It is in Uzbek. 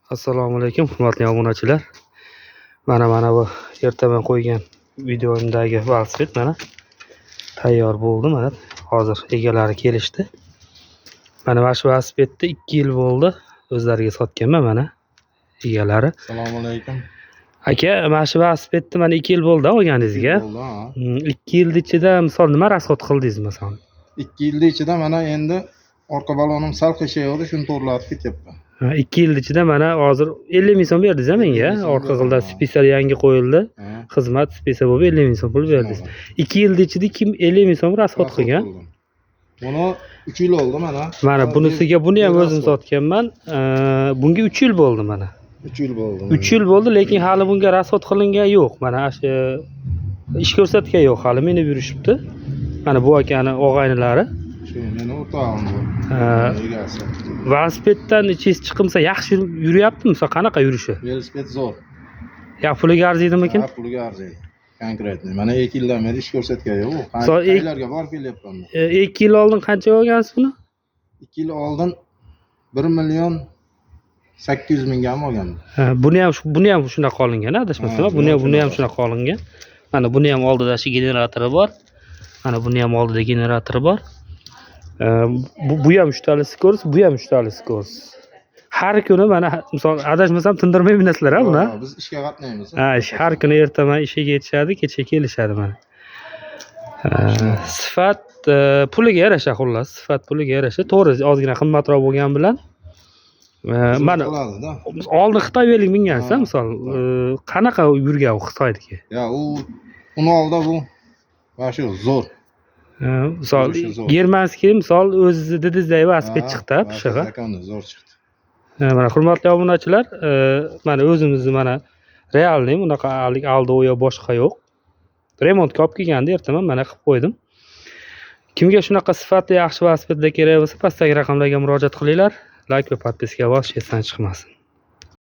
Assalomu alaykum hurmatli obunachilar. Mana bu ertaman qo'ygan videomdagi velosiped mana tayyor bo'ldi. Mana hozir egalari kelishdi. Mana shu velosipedni 2 yil bo'ldi o'zlariga sotganman mana egalari. Assalomu alaykum. Aka, mana shu velosipedni mana 2 yil bo'ldi olganingizga. 2 yil ichida misol nima rasxod qildingiz masalan? 2 yil ichida mana endi orqa balonim sal qiyshayapti, shuni to'g'rilatib ketyapman. 2 yil ichida mana hozir 50 ming so'm berdingiz menga. Orqa qilda spesial yangi qo'yildi. Xizmat spesial bo'lib 50 ming so'm pul berdingiz. 2 yil ichida 50 ming so'm rasxod qilgan. Buni 3 yil oldi mana. Mana bunisiga buni ham o'zim sotganman. Bunga 3 yil bo'ldi mana. 3 yil bo'ldi. 3 yil bo'ldi, lekin hali bunga rasxod qilingan yo'q. Mana shu ish ko'rsatgan yo'q, hali meni yurishibdi. Mana bu akani og'aynilari. Shu meni o'rtog'im bu. Egasi. Velosipeddan ichingiz chiqimsa yaxshi yuryaptimi? Qanaqa yurishi? Velosiped zo'r. Ya puliga arziydimikin? Ha, puliga arziydi. Konkretni. Mana 2 yildan beri ish ko'rsatgan yo'q. Qaylarga borib kelyapman. 2 yil oldin qancha olgansiz buni? 2 yil oldin 1 million 800 mingga ham olganman. Buni ham shunaqa olingan, adashmasam. Buni ham shunaqa olingan. Mana buni ham oldida shu generatori bor. Mana buni ham oldida generatori bor. Bu ham 3 tali skors, bu ham 3 tali skors. Har kuni mana misol adashmasam tindirmay minasizlar ha buni. Biz ishga qatnaymiz. Har kuni ertaman ishiga yetishadi, kecha kelishadi mana. Sifat puliga yarasha xullas, sifat puliga yarasha. To'g'ri, ozgina qimmatroq bo'lgan bilan mana oldin Xitoylik mingansiz, misol qanaqa yurgan u Xitoydagi? Ya u uni oldi bu shu zo'r. Misol Germanskiy misol o'zingizni dedizdagi velosiped chiqdi, pishig'i. Zo'r chiqdi. Mana hurmatli obunachilar, mana o'zimizni mana realniy bunaqa aldo yo boshqa yo'q. Remontga olib kelganda ertaman mana qilib qo'ydim. Kimga shunaqa sifatli yaxshi velosipedlar kerak bo'lsa, pastdagi raqamlarga murojaat qilinglar. Like va podpiska bosishdan chiqmasin.